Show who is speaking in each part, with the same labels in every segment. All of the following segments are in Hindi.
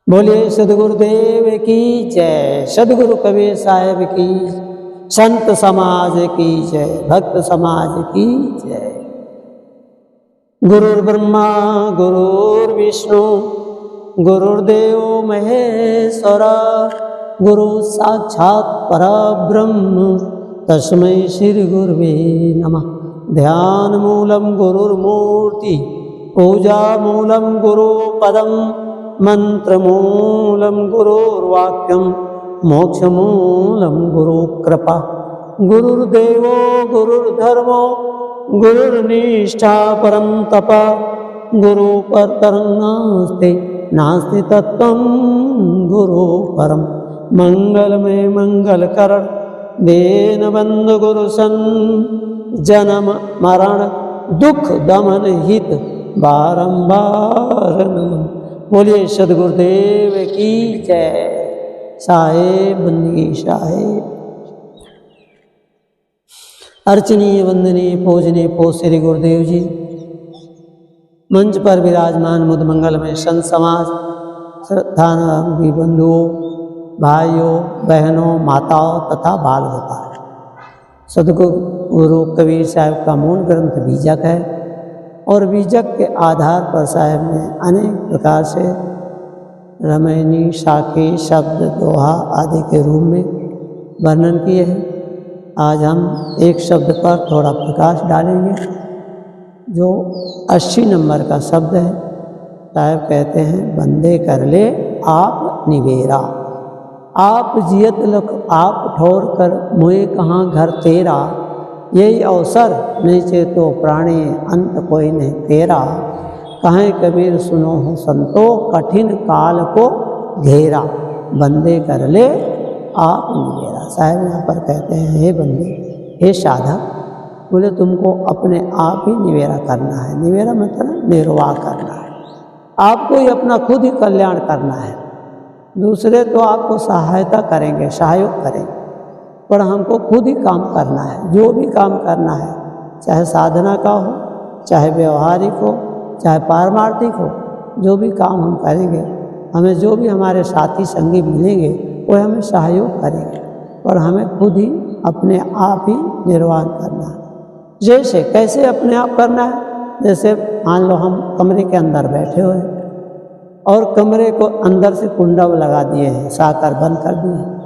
Speaker 1: बोलिए सदगुरुदेव की जय। सदगुरु कबीर साहेब की, संत समाज की जय, भक्त समाज की जय। गुरुर्ब्रह्मा गुरुर्विष्णु गुरुर्देव महेश्वर, गुरु साक्षात् परब्रह्म तस्मै श्री गुरुवे नमः। ध्यान मूलम गुरुर्मूर्ति, पूजा मूलम गुरुपदम, मंत्रमूलं गुरुर्वाक्यं, मोक्षमूलं गुरुकृपा। गुरुर्देवो गुरुर्धर्मो गुरुर्निष्ठा परं तप, गुरु परतरं नास्ति नास्ति तत्त्वं गुरु परम। मंगलमय मंगलकरण दीनबंधु गुरु सन, जन्म मरण दुख दमन हित बारंबार नमन। बोलिए सदगुरुदेव की जय। साहेब बंदगी साहेब। अर्चनीय वंदनीय पूजनीय पो श्री गुरुदेव जी, मंच पर विराजमान मुद मंगलमय संत समाज, श्रद्धानंदी बंधुओं, भाइयों बहनों, माताओं तथा बाल गोपाल। सदगुरु कबीर साहब का मूल ग्रंथ बीजक है और बीजक के आधार पर साहब ने अनेक प्रकार से रमैनी, साखी, शब्द, दोहा आदि के रूप में वर्णन किए हैं। आज हम एक शब्द पर थोड़ा प्रकाश डालेंगे जो 80 नंबर का शब्द है। साहब कहते हैं, बंदे कर ले आप निवेरा, आप जियत लख आप ठोर कर, मुए कहाँ घर तेरा। यही अवसर नीचे तो प्राणी, अंत कोई नहीं तेरा। कहें कबीर सुनो हो संतो, कठिन काल को घेरा। बंदे कर ले आप निवेरा। साहब यहाँ पर कहते हैं, हे बंदे, हे साधक, बोले तुमको अपने आप ही निवेरा करना है। निवेरा मतलब निर्वाह करना है। आपको ही अपना खुद ही कल्याण करना है। दूसरे तो आपको सहायता करेंगे, सहयोग करेंगे, पर हमको खुद ही काम करना है। जो भी काम करना है, चाहे साधना का हो, चाहे व्यवहारिक हो, चाहे पारमार्थिक हो, जो भी काम हम करेंगे, हमें जो भी हमारे साथी संगी मिलेंगे वो हमें सहयोग करेंगे, और हमें खुद ही अपने आप ही निर्वाह करना है। जैसे कैसे अपने आप करना है, जैसे मान लो हम कमरे के अंदर बैठे हुए हैं और कमरे को अंदर से कुंडा लगा दिए हैं, साकर बंद कर दिए हैं।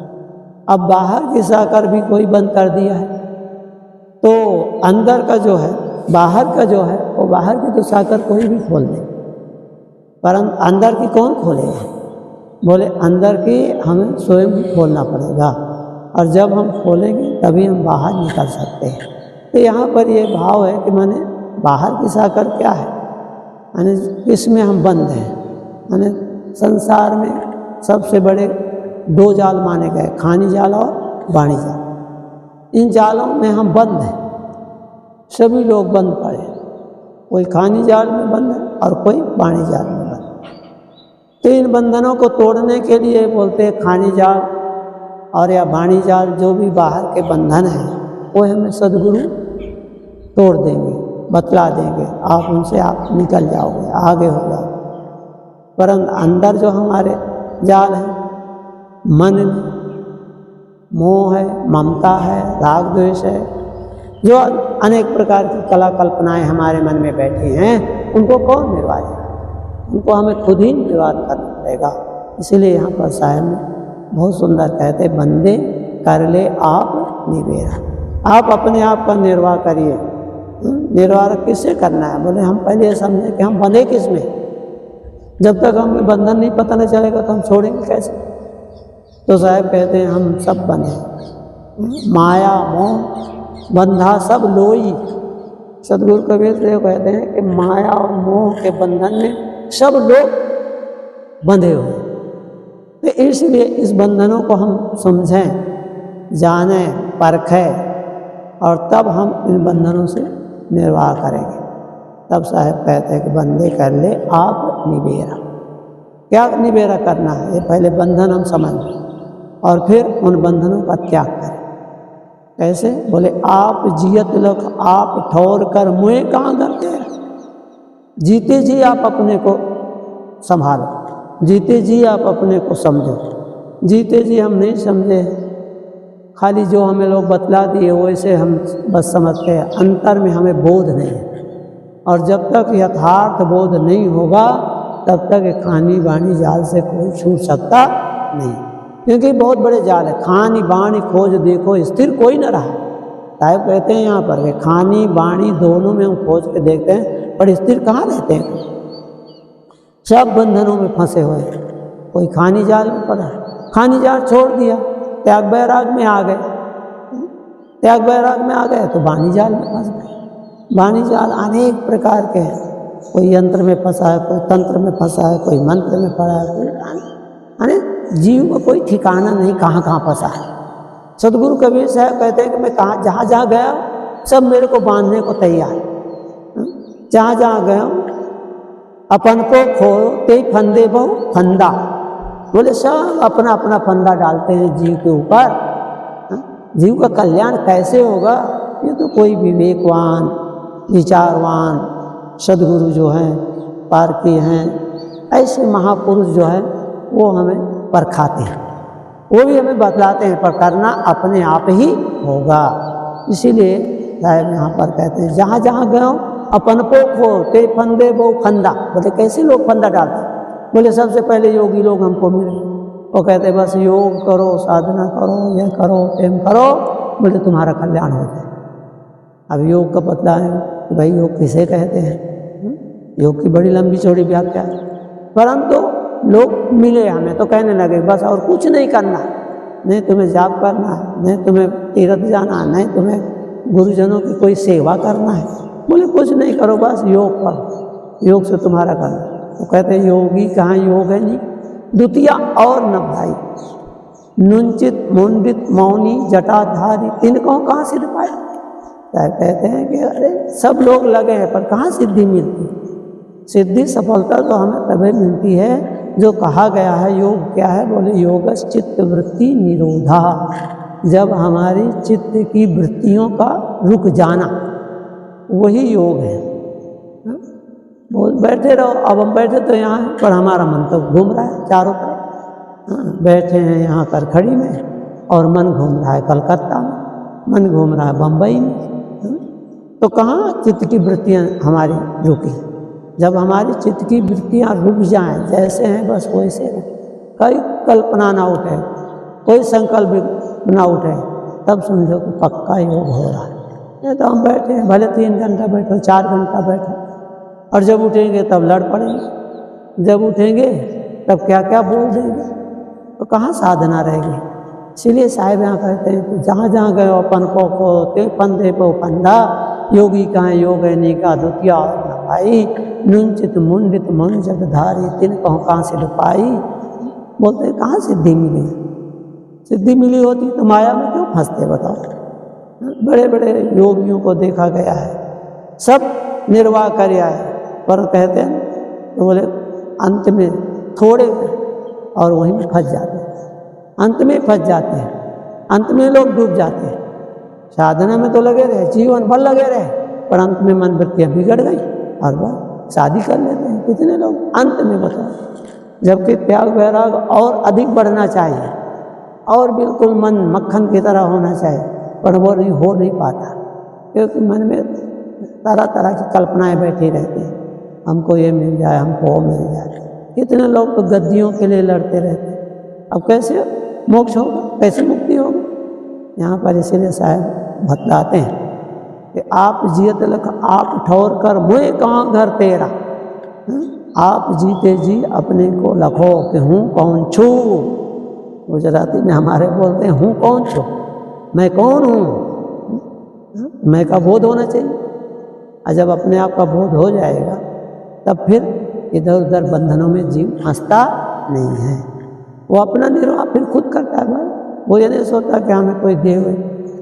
Speaker 1: अब बाहर की साकर भी कोई बंद कर दिया है, तो अंदर का जो है, बाहर का जो है, वो बाहर की तो साकर कोई भी खोल दे, परंतु अंदर की कौन खोलेगा? बोले अंदर की हमें स्वयं खोलना पड़ेगा, और जब हम खोलेंगे तभी हम बाहर निकल सकते हैं। तो यहाँ पर ये भाव है कि माने बाहर की साकर क्या है, माने इसमें हम बंद हैं। माने संसार में सबसे बड़े 2 जाल माने गए, खानी जाल और वाणी जाल। इन जालों में हम बंद हैं, सभी लोग बंद पड़े। कोई खानी जाल में बंद है और कोई वाणी जाल में बंद है। तो इन बंधनों को तोड़ने के लिए बोलते हैं खानी जाल और या वाणी जाल, जो भी बाहर के बंधन हैं वो हमें सदगुरु तोड़ देंगे, बतला देंगे, आप उनसे आप निकल जाओगे, आगे हो जाओगे। परंतु अंदर जो हमारे जाल है, मन में मोह है, ममता है, राग द्वेष है, जो अनेक प्रकार की कला कल्पनाएं हमारे मन में बैठी हैं, उनको कौन निर्वाह करेगा? उनको हमें खुद ही निर्वाह करना पड़ेगा। इसीलिए यहाँ पर साहब ने बहुत सुंदर कहते, बंदे कर ले आप निवेरा। आप अपने आप का निर्वाह करिए। निर्वाह किससे करना है? बोले हम पहले ये समझे कि हम बंधे किस में। जब तक हमें बंधन नहीं पता नहीं चलेगा तो हम छोड़ेंगे कैसे? तो साहब कहते हैं, हम सब बंधे, माया मोह बंधा सब लोई। सदगुरु कबीर देव कहते हैं कि माया और मोह के बंधन में सब लोग बंधे हुए। तो इसलिए इस बंधनों को हम समझें, जानें, परखें, और तब हम इन बंधनों से निर्वाह करेंगे। तब साहब कहते हैं कि बंदे कर ले आप निवेरा। क्या निवेरा करना है? ये पहले बंधन हम समझ लें और फिर उन बंधनों का त्याग करें। कैसे? बोले आप जियत लख आप ठोर कर, मुए कहाँ घर तेरा। जीते जी आप अपने को संभालो, जीते जी आप अपने को समझो। जीते जी हम नहीं समझे, खाली जो हमें लोग बतला दिए वैसे हम बस समझते हैं, अंतर में हमें बोध नहीं है। और जब तक यथार्थ बोध नहीं होगा तब तक ये खानी बाणी जाल से कोई छूट सकता नहीं, क्योंकि बहुत बड़े जाल है। खानी बाणी खोज देखो स्थिर कोई न रहा। साहब कहते हैं यहाँ पर कि खानी बाणी दोनों में हम खोज के देखते हैं, पर स्थिर कहाँ रहते हैं। सब बंधनों में फंसे हुए, कोई खानी जाल में पड़ा, खानी जाल छोड़ दिया, त्याग बैराग में आ गए, त्याग बैराग में आ गए तो बाणी जाल में फंस गए। बाणी जाल अनेक प्रकार के हैं, कोई यंत्र में फंसा है, कोई तंत्र में फंसा है, कोई मंत्र में पड़ा है, कोई यानी जीव को कोई ठिकाना नहीं कहाँ कहाँ फंसा है। सदगुरु कबीर साहब कहते हैं कि मैं कहाँ जहाँ जहाँ गया सब मेरे को बांधने को तैयार, जहाँ जहाँ गया अपन को खोते फंदे बहु फंदा। बोले सब अपना अपना फंदा डालते हैं जीव के ऊपर। जीव का कल्याण कैसे होगा, ये तो कोई विवेकवान विचारवान सदगुरु जो हैं पारकी हैं, ऐसे महापुरुष जो है वो हमें परखाते हैं, वो भी हमें बतलाते हैं, पर करना अपने आप ही होगा। इसीलिए साहब यहाँ पर कहते हैं जहाँ जहाँ गए अपन को खोते फंदे बहु फंदा। बोले कैसे लोग फंदा डालते, बोले सबसे पहले योगी लोग हमको मिले, वो कहते बस योग करो, साधना करो, यह करो, प्रेम करो, बोले तुम्हारा कल्याण हो जाए। अब योग का पता है कि भाई योग किसे कहते हैं, योग की बड़ी लंबी चौड़ी व्याख्या है। परंतु लोग मिले हमें तो कहने लगे बस और कुछ नहीं करना, नहीं तुम्हें जाप करना है, नहीं तुम्हें तीर्थ जाना है, नहीं तुम्हें गुरुजनों की कोई सेवा करना है, बोले कुछ नहीं करो बस योग करो, योग से तुम्हारा करना। तो कहते हैं योगी कहाँ योग है नहीं, द्वितीया और न भाई नुंचित मुंडित मौनी जटाधारी तिनको कहाँ सिद्ध पाए। कहते हैं कि अरे सब लोग लगे हैं पर कहाँ सिद्धि मिलती, सिद्धि सफलता तो हमें तभी मिलती है जो कहा गया है। योग क्या है, बोले योग चित्त वृत्ति निरोधा, जब हमारी चित्त की वृत्तियों का रुक जाना वही योग है। बोल बैठे रहो, अब हम बैठे तो यहाँ हैं पर हमारा मन तो घूम रहा है चारों तरफ। बैठे हैं यहाँ करखड़ी में और मन घूम रहा है कलकत्ता में, मन घूम रहा है बम्बई में। तो कहाँ चित्त की वृत्तियाँ हमारी रुकी। जब हमारी चित्त की वृत्तियाँ रुक जाएं, जैसे हैं बस वैसे रहें, कोई कल्पना ना उठे, कोई संकल्प ना उठे, तब समझो कि पक्का योग हो रहा है। नहीं तो हम बैठे हैं भले 3 घंटा बैठो 4 घंटा बैठो, और जब उठेंगे तब लड़ पड़ेंगे, जब उठेंगे तब क्या क्या बोल देंगे, तो कहाँ साधना रहेगी। इसीलिए साहिब यहाँ कहते हैं कि जहाँ जहाँ गए अपन को खोते फंदे को फंदा, योगी कहाँ योग है निका द्वितीया और भाई नुंचित मुंडित मन जगधारी तिन कहाँ से लुपाई। बोलते हैं कहाँ सिद्धि मिली, सिद्धि मिली होती तो माया में क्यों फंसते बताओ। बड़े बड़े योगियों को देखा गया है, सब निर्वाह कर आए, पर कहते हैं तो बोले अंत में थोड़े और वहीं में फंस जाते हैं, अंत में फंस जाते हैं, अंत में लोग डूब जाते हैं। साधना में तो लगे रहे, जीवन भर लगे रहे, पर अंत में मन वृत्तियाँ बिगड़ गई और वह शादी कर लेते हैं कितने लोग अंत में, बताओ। जबकि त्याग वैराग और अधिक बढ़ना चाहिए और बिल्कुल मन मक्खन की तरह होना चाहिए, पर वो नहीं हो नहीं पाता, क्योंकि मन में तरह तरह की कल्पनाएं बैठी रहती हैं, हमको ये मिल जाए, हमको वो मिल जाए। कितने लोग तो गद्दियों के लिए लड़ते रहते हैं। अब कैसे मोक्ष होगा, कैसे मुक्ति होगी। यहाँ पर इसीलिए साहब बतलाते हैं कि आप जियत लख आप ठौर कर मुए कहाँ घर तेरा, आप जीते जी अपने को लखो कि हूँ कौन छू। गुजराती में हमारे बोलते हैं हूँ कौन छू, मैं कौन हूँ, मैं का बोध होना चाहिए। और जब अपने आप का बोध हो जाएगा तब फिर इधर उधर बंधनों में जीव फंसता नहीं है, वो अपना निर्वाह फिर खुद करता है भाई। वो ये नहीं सोचता कि हमें कोई दे हुए,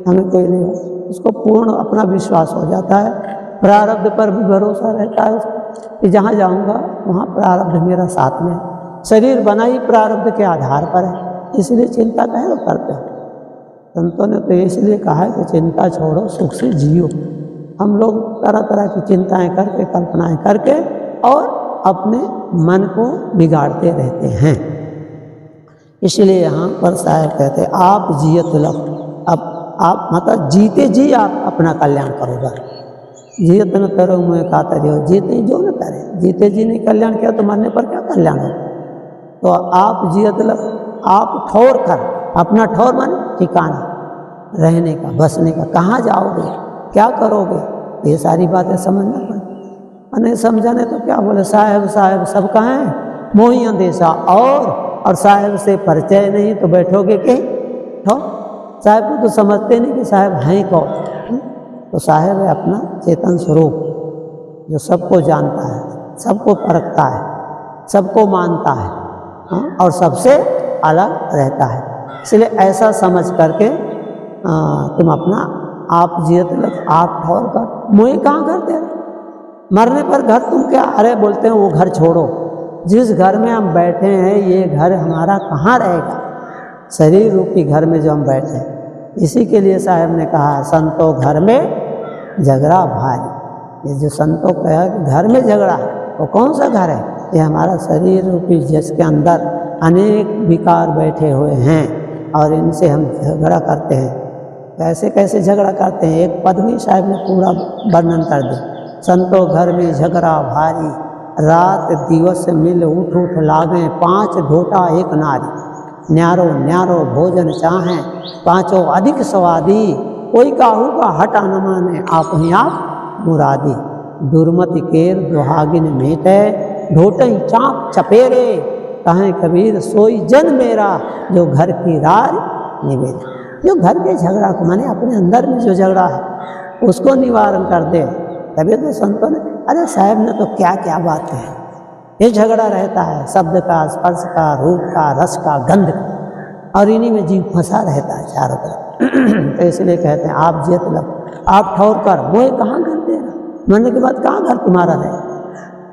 Speaker 1: हमें कोई नहीं हो, उसको पूर्ण अपना विश्वास हो जाता है, प्रारब्ध पर भी भरोसा रहता है उसको कि जहाँ जाऊँगा वहाँ प्रारब्ध मेरा साथ में। शरीर बना ही प्रारब्ध के आधार पर है, इसलिए चिंता काहे वो करते हैं। संतों ने तो इसलिए कहा है कि चिंता छोड़ो सुख से जियो। हम लोग तरह तरह की चिंताएं करके कल्पनाएं करके और अपने मन को बिगाड़ते रहते हैं। इसलिए यहाँ पर साहब कहते हैं आप जियत लग, अब आप मतलब जीते जी आप अपना कल्याण करोगे। जियत न करो मुँह खातर हो, जीते जो न करे, जीते जी नहीं कल्याण किया तो मरने पर क्या कल्याण हो। तो आप जियत लग, आप ठौर कर, अपना ठौर माने ठिकाना, रहने का, बसने का, कहाँ जाओगे, क्या करोगे, ये सारी बातें समझना पड़े। नहीं समझाने तो क्या बोले, साहेब साहेब सब कहाँ हैं, मोही अंदेशा और साहेब से परिचय नहीं तो बैठोगे कहीं ठौर। साहेब को तो समझते नहीं कि साहेब हैं कौन। तो साहेब है अपना चेतन स्वरूप जो सबको जानता है, सबको परखता है, सबको मानता है, और सबसे अलग रहता है। इसलिए ऐसा समझ करके तुम अपना आप जियत लग, आप ठौर कर, मुँह कहाँ घर तेरा, मरने पर घर तुम क्या, अरे बोलते हैं वो घर छोड़ो, जिस घर में हम बैठे हैं ये घर हमारा कहाँ रहेगा, शरीर रूपी घर में जो हम बैठे हैं। इसी के लिए साहब ने कहा संतों घर में झगड़ा भारी। ये जो संतों का घर में झगड़ा है वो कौन सा घर है, ये हमारा शरीर रूपी जिसके अंदर अनेक विकार बैठे हुए हैं और इनसे हम झगड़ा करते हैं। कैसे कैसे झगड़ा करते हैं, एक पद में साहब ने पूरा वर्णन कर दिया। संतों घर में झगड़ा भारी, रात दिवस मिल उठ उठ लागे, 5 ढोटा एक नारी, न्यारो न्यारो भोजन चाहें, पाँचों अधिक स्वादी, कोई काहू का हटा न माने, आप ही आप मुरादी, दुर्मति केर दुहागिन मेटे, ढोटई चाप चपेरे, कहें कबीर सोई जन मेरा, जो घर की रार निवेरे। जो घर के झगड़ा को माने अपने अंदर में जो झगड़ा है उसको निवारण कर दे। तभी तो संतों ने, अरे साहब ने तो क्या क्या बात है, ये झगड़ा रहता है शब्द का, स्पर्श का, रूप का, रस का, गंध का, और इन्हीं में जीव फंसा रहता है चारों तरफ। तो इसलिए कहते हैं आप जियत लग, आप ठौर कर, मोह कहाँ घर तेरा, मरने के बाद कहाँ घर तुम्हारा रहे।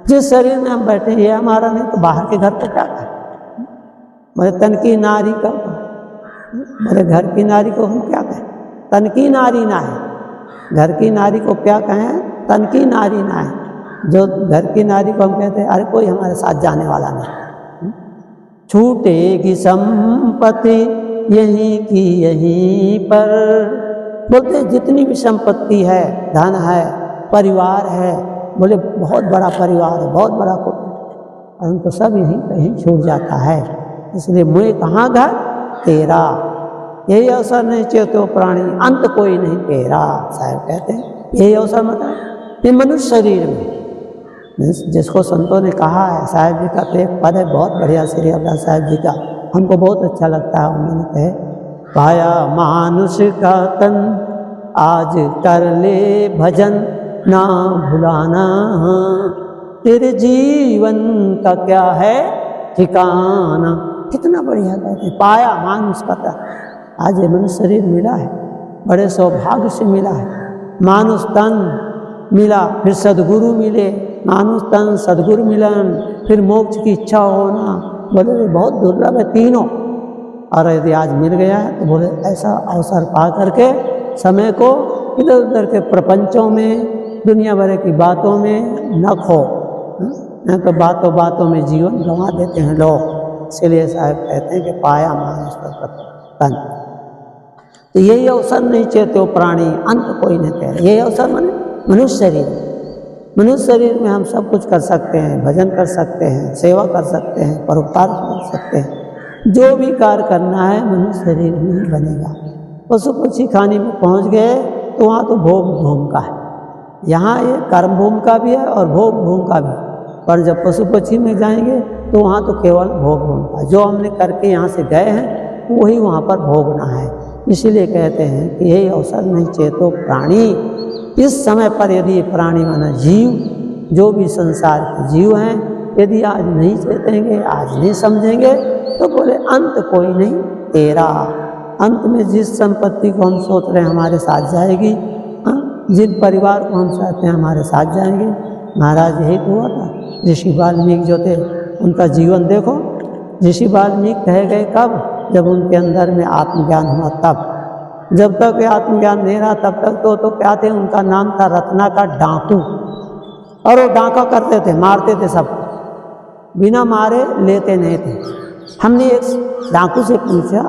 Speaker 1: जिस शरीर में हम बैठे ये हमारा नहीं तो बाहर के घर को क्या कहें। मेरे तन की नारी का, मेरे घर की नारी को हम क्या कहें, तन की नारी ना है, घर की नारी को क्या कहें, तन की नारी ना है। जो घर की नारी को हम कहते हैं अरे कोई हमारे साथ जाने वाला नहीं, छूटेगी संपत्ति यहीं की यहीं पर। बोलते जितनी भी संपत्ति है, धन है, परिवार है, बोले बहुत बड़ा परिवार है, बहुत बड़ा कुटुंब, तो सब यहीं कहीं छूट जाता है। इसलिए मुझे कहाँ घर तेरा, यही अवसर नहीं चेतो प्राणी, अंत कोई नहीं तेरा। साहब कहते हैं यही अवसर मतलब ये मनुष्य शरीर में, जिसको संतों ने कहा है, साहब जी का तो एक पद है बहुत बढ़िया, श्री अभिलाष साहब जी का, हमको बहुत अच्छा लगता है। उन्होंने कहे पाया मानुष का तन आज कर ले भजन, ना भुलाना तेरे जीवन का क्या है ठिकाना। कितना बढ़िया कहते हैं, पाया मानुष का तन, आज ये मनुष्य शरीर मिला है, बड़े सौभाग्य से मिला है। मानुष तन मिला, फिर सद्गुरु मिले, मानुष तन सद्गुरु मिलन, फिर मोक्ष की इच्छा होना, बोले बहुत दुर्लभ है तीनों। और यदि आज मिल गया है तो बोले ऐसा अवसर पा करके समय को इधर उधर के प्रपंचों में, दुनिया भर की बातों में न खो, नहीं तो बातों बातों में जीवन गंवा देते हैं लोग। इसलिए साहब कहते हैं कि पाया मानुष का तन, तो यही अवसर नहीं चेतो प्राणी, अंत कोई नहीं कह रहे। यही अवसर माने मनुष्य शरीर, मनुष्य शरीर में हम सब कुछ कर सकते हैं, भजन कर सकते हैं, सेवा कर सकते हैं, परोपकार कर सकते हैं, जो भी कार्य करना है मनुष्य शरीर में ही बनेगा। पशु पक्षी खाने में पहुंच गए तो वहाँ तो भोग भूमि का है, यहाँ ये कर्म भूमि का भी है और भोग भूमि का भी, पर जब पशु पक्षी में जाएंगे तो वहाँ तो केवल भोग भूमि का, जो हमने करके यहाँ से गए हैं वही वहाँ पर भोगना है। इसीलिए कहते हैं कि यही अवसर नहीं चेतो प्राणी। इस समय पर यदि प्राणी माना जीव, जो भी संसार के जीव हैं, यदि आज नहीं चेतेंगे, आज नहीं समझेंगे तो बोले अंत कोई नहीं तेरा। अंत में जिस संपत्ति को हम सोच रहे हैं हमारे साथ जाएगी, जिन परिवार को हम चाहते हैं हमारे साथ जाएंगे। महाराज यही तो हुआ था, ऋषि वाल्मीकि जो थे उनका जीवन देखो। ऋषि वाल्मीकि कहे गए कब, जब उनके अंदर में आत्मज्ञान हुआ तब। जब तक आत्मज्ञान नहीं रहा तब तक तो क्या थे, उनका नाम था रत्ना का डाकू, और वो डाका करते थे, मारते थे सब, बिना मारे लेते नहीं थे। हमने एक डाकू से पूछा,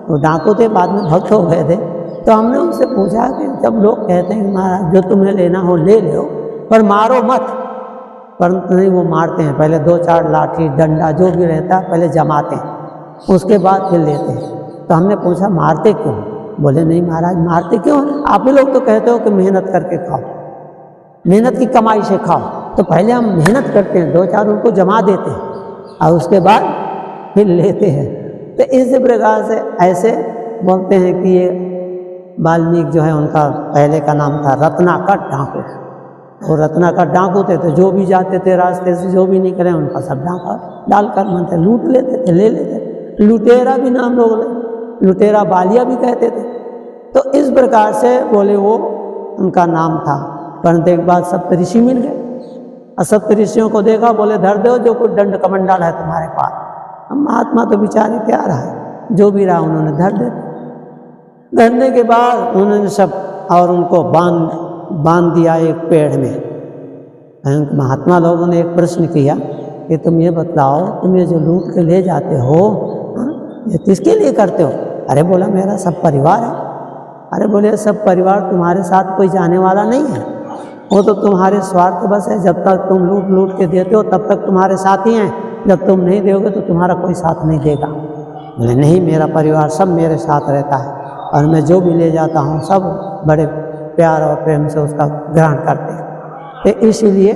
Speaker 1: वो डाकू थे बाद में भक्त हो गए थे, तो हमने उनसे पूछा कि जब लोग कहते हैं कि महाराज जो तुम्हें लेना हो ले लो पर मारो मत, परंतु नहीं, वो मारते हैं। पहले 2-4 लाठी डंडा जो भी रहता है पहले जमाते हैं, उसके बाद फिर लेते हैं। तो हमने पूछा मारते क्यों? बोले नहीं महाराज मारते क्यों? आप ही लोग तो कहते हो कि मेहनत करके खाओ, मेहनत की कमाई से खाओ, तो पहले हम मेहनत करते हैं, 2-4 उनको जमा देते हैं और उसके बाद फिर लेते हैं। तो इस प्रकार से ऐसे बोलते हैं कि ये वाल्मीकि जो है उनका पहले का नाम था रत्नाकर डाकू, और रत्नाकर डाकू थे तो जो भी जाते थे रास्ते से जो भी निकले उनका सब डाका डालकर मनते लूट लेते थे, ले लेते। लुटेरा भी नाम लोग ले, लुटेरा बालिया भी कहते थे। तो इस प्रकार से बोले वो उनका नाम था। परंतु एक बार सप्तऋषि मिल गए और सप्तऋषियों को देखा, बोले धर दो जो कुछ दंड कमंडल है तुम्हारे पास। अब महात्मा तो बेचारे क्या रहा, जो भी रहा उन्होंने धर दे। धरने के बाद उन्होंने सब और उनको बांध दिया एक पेड़ में। महात्मा लोगों ने एक प्रश्न किया कि तुम ये बतलाओ, तुम ये जो लूट के ले जाते हो ये किसके लिए करते हो? अरे बोला मेरा सब परिवार है। अरे बोले सब परिवार तुम्हारे साथ कोई जाने वाला नहीं है, वो तो तुम्हारे स्वार्थ बस है। जब तक तुम लूट के देते हो तब तक तुम्हारे साथ ही हैं, जब तुम नहीं दोगे तो तुम्हारा कोई साथ नहीं देगा। बोले नहीं, मेरा परिवार सब मेरे साथ रहता है और मैं जो भी ले जाता हूँ सब बड़े प्यार और प्रेम से उसका ग्रहण करते हैं। तो इसीलिए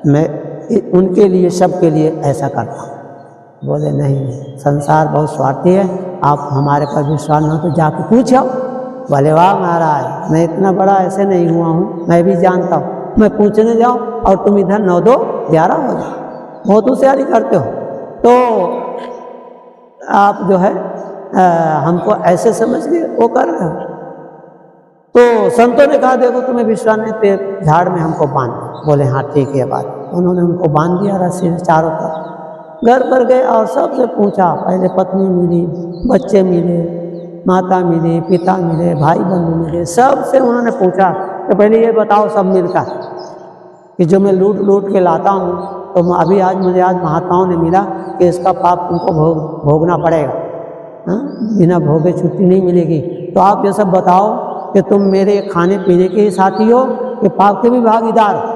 Speaker 1: मैं उनके लिए सबके लिए ऐसा करता हूँ। बोले नहीं, संसार बहुत स्वार्थी है, आप हमारे पर विश्वास न हो तो जाके पूछो। बोले वाह महाराज, मैं इतना बड़ा ऐसे नहीं हुआ हूँ, मैं भी जानता हूँ। मैं पूछने जाऊँ और तुम इधर 9-2-11 हो जाओ, बहुत होशियारी करते हो। तो आप जो है हमको ऐसे समझ के वो कर रहे हो। तो संतों ने कहा देखो तुम्हें विश्वास नहीं, पेड़ झाड़ में हमको बांध। बोले हाँ ठीक है बात। उन्होंने उनको बांध दिया रस्सी से चारों तरफ। घर पर गए और सबसे पूछा, पहले पत्नी मिली, बच्चे मिले, माता मिली, पिता मिले, भाई बंधु मिले, सबसे उन्होंने पूछा कि पहले ये बताओ सब मिलकर कि जो मैं लूट के लाता हूँ तो अभी आज मुझे महात्माओं ने मिला कि इसका पाप तुमको भोगना पड़ेगा, बिना भोगे छुट्टी नहीं मिलेगी। तो आप ये सब बताओ कि तुम मेरे खाने पीने के ही साथी हो कि पाप के भी भागीदार हो?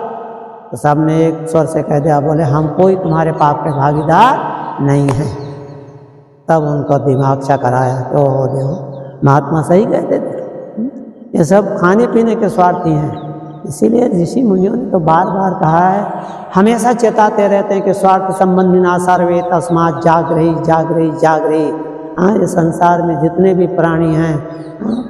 Speaker 1: तो सब ने एक स्वर से कह दिया, बोले हम कोई तुम्हारे पाप के भागीदार नहीं हैं। तब उनको दिमाग चकराया तो देखो महात्मा सही कहते थे, ये सब खाने पीने के स्वार्थी हैं। इसीलिए ऋषि मुनियों ने तो बार बार कहा है, हमेशा चेताते रहते हैं कि स्वार्थ संबंधी ना सर्वे तस्मात् जागृहि। हाँ, ये संसार में जितने भी प्राणी हैं,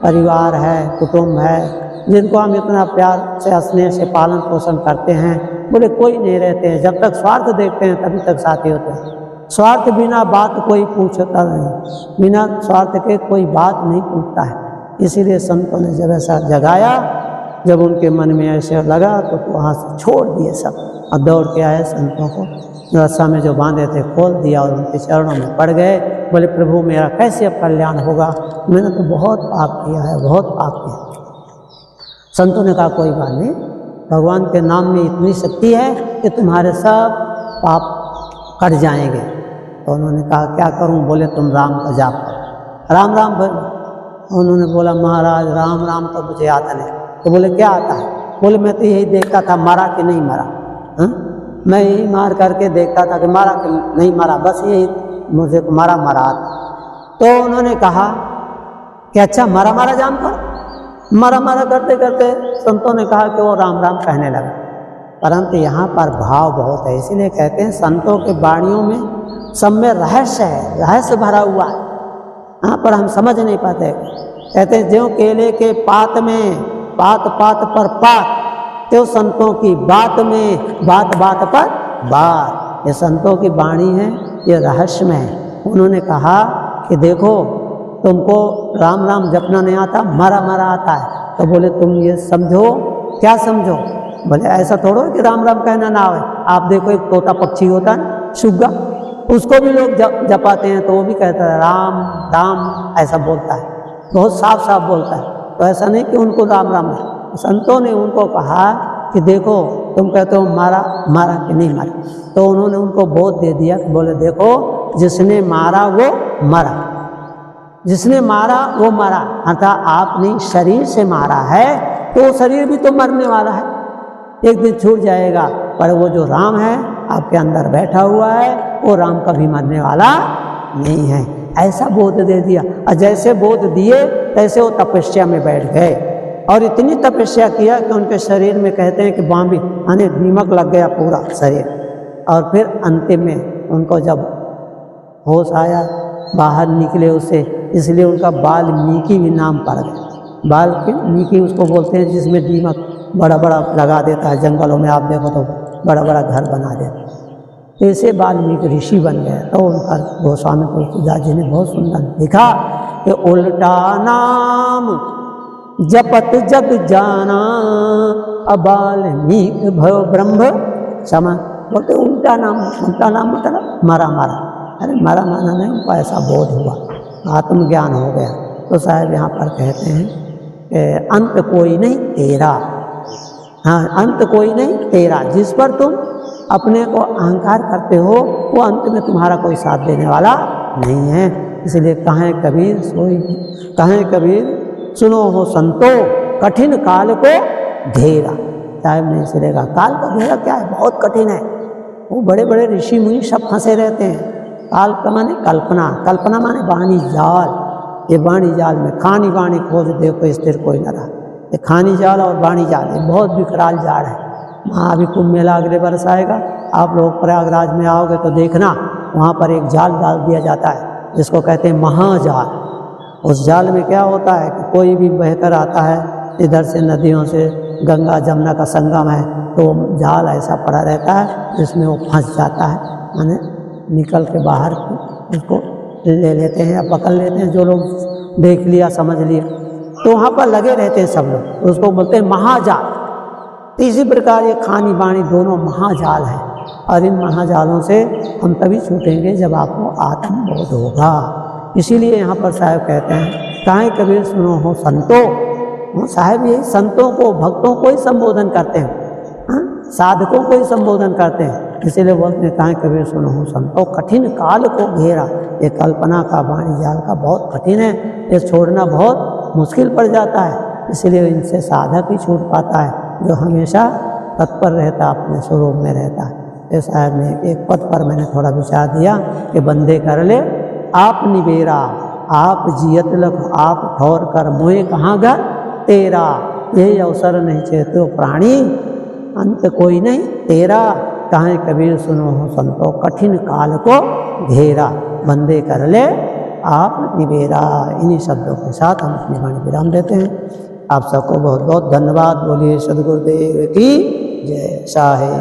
Speaker 1: परिवार है, कुटुंब है, जिनको हम इतना प्यार से स्नेह से पालन पोषण करते हैं, बोले कोई नहीं रहते हैं। जब तक स्वार्थ देखते हैं तभी तक साथी होते हैं। स्वार्थ बिना बात कोई पूछता नहीं, बिना स्वार्थ के कोई बात नहीं पूछता है। इसीलिए संतों ने जब ऐसा जगाया, जब उनके मन में ऐसे लगा तो वहाँ से छोड़ दिए सब और दौड़ के आए। संतों को रस्सा में जो बांधे थे खोल दिया और उनके चरणों में पड़ गए। बोले प्रभु मेरा कैसे अब कल्याण होगा, मैंने तो बहुत पाप किया है, बहुत पाप किया। संतों ने कहा कोई बात नहीं, भगवान के नाम में इतनी शक्ति है कि तुम्हारे सब पाप कट जाएंगे। तो उन्होंने कहा क्या करूं? बोले तुम राम का जाप करो, राम राम बोलो। उन्होंने बोला महाराज राम राम तो मुझे आता नहीं। तो बोले क्या आता है? बोले मैं तो यही देखता था मरा कि नहीं मरा। मैं यही मार करके देखता था कि मारा कि नहीं मरा, बस यही मुझे मरा आता। तो उन्होंने कहा कि अच्छा मरा जानता हूँ। मरा करते करते संतों ने कहा कि वो राम राम कहने लगा। परंतु यहाँ पर भाव बहुत है, इसीलिए कहते हैं संतों के वाणियों में सब में रहस्य है, रहस्य भरा हुआ है। यहाँ पर हम समझ नहीं पाते। कहते हैं ज्यों केले के पात में पात पात पर पात, तो संतों की बात में बात बात पर बात। ये संतों की वाणी है, ये रहस्य में है। उन्होंने कहा कि देखो तुमको राम राम जपना नहीं आता, मरा आता है। तो बोले तुम ये समझो, क्या समझो? बोले ऐसा थोड़ो कि राम राम कहना ना आवे। आप देखो एक तोता पक्षी होता है सुग्गा, उसको भी लोग जपाते हैं तो वो भी कहता है राम राम, ऐसा बोलता है, बहुत साफ साफ बोलता है। तो ऐसा नहीं कि उनको राम राम। संतों ने उनको कहा कि देखो तुम कहते हो मारा, मारा कि नहीं मारा। तो उन्होंने उनको बोध दे दिया कि बोले देखो जिसने मारा वो मरा, जिसने मारा वो मरा, अर्थात आपने शरीर से मारा है तो शरीर भी तो मरने वाला है, एक दिन छूट जाएगा। पर वो जो राम है आपके अंदर बैठा हुआ है वो राम कभी मरने वाला नहीं है, ऐसा बोध दे दिया। और जैसे बोध दिए तैसे वो तपस्या में बैठ गए और इतनी तपस्या किया कि उनके शरीर में कहते हैं कि बांबी यानी दीमक लग गया पूरा शरीर। और फिर अंतिम में उनको जब होश आया बाहर निकले उससे, इसलिए उनका वाल्मीकि भी नाम पड़ गया। वाल्मीकि उसको बोलते हैं जिसमें दीमक बड़ा बड़ा लगा देता है, जंगलों में आप देखो तो बड़ा बड़ा घर बना देता है, तो ऐसे वाल्मीकि ऋषि बन गए। तो उनका गोस्वामी तुलसीदास जी ने बहुत सुंदर लिखा कि उल्टा नाम जपत जग जाना अबाल्मीकि भव ब्रह्म समा। बोलते उल्टा नाम मतलब मरा मारा, अरे मरा माना नहीं, उनको ऐसा बोध हुआ, आत्मज्ञान हो गया। तो साहब यहाँ पर कहते हैं कि अंत कोई नहीं तेरा, हाँ अंत कोई नहीं तेरा, जिस पर तुम अपने को अहंकार करते हो वो अंत में तुम्हारा कोई साथ देने वाला नहीं है। इसलिए कहें कबीर सोई, कहें कबीर सुनो हो संतो कठिन काल को घेरा। साहब ने इसलिए कहा काल का घेरा क्या है, बहुत कठिन है। वो बड़े बड़े ऋषि मुनि सब फंसे रहते हैं। काल का माने कल्पना, कल्पना माने वाणी जाल, ये वाणी जाल में खानी वाणी खोज देखो स्थिर कोई न रहा। ये खानी जाल और वाणी जाल ये बहुत विकराल जाल है। वहाँ अभी कुंभ मेला अगले वर्ष आएगा, आप लोग प्रयागराज में आओगे तो देखना वहाँ पर एक जाल डाल दिया जाता है जिसको कहते हैं महाजाल। उस जाल में क्या होता है कि कोई भी बहकर आता है इधर से नदियों से, गंगा जमुना का संगम है, तो जाल ऐसा पड़ा रहता है जिसमें वो फंस जाता है, माने निकल के बाहर उसको ले लेते हैं या पकड़ लेते हैं, जो लोग देख लिया समझ लिया। तो वहाँ पर लगे रहते हैं सब लोग, उसको बोलते हैं महाजाल। तो इसी प्रकार ये खानी बाणी दोनों महाजाल है, और इन महाजालों से हम तभी छूटेंगे जब आपको आत्मबोध होगा। इसीलिए यहाँ पर साहब कहते हैं काहे कबीर सुनो हो संतो। साहब ये संतों को भक्तों को ही संबोधन करते हैं, साधकों को ही संबोधन करते हैं। इसीलिए बोलते हैं काहे कबीर सुनो हो संतो कठिन काल को घेरा। ये कल्पना का वाणी जाल का बहुत कठिन है, ये छोड़ना बहुत मुश्किल पड़ जाता है। इसलिए इनसे साधक ही छूट पाता है जो हमेशा तत्पर रहता अपने स्वरूप में रहता है। ये साहब ने एक पद पर मैंने थोड़ा विचार दिया कि बंदे कर ले आप निबेरा, आप जियत लख आप ठौर कर मोए कहाँ घर तेरा। यही अवसर नहीं चेतो प्राणी अंत कोई नहीं तेरा। कहें कबीर सुनो हो संतो कठिन काल को घेरा, बंदे कर ले आप निबेरा। इन्हीं शब्दों के साथ हम अपनी वाणी विराम देते हैं। आप सबको बहुत बहुत धन्यवाद। बोलिए सद्गुरुदेव की जय। साहे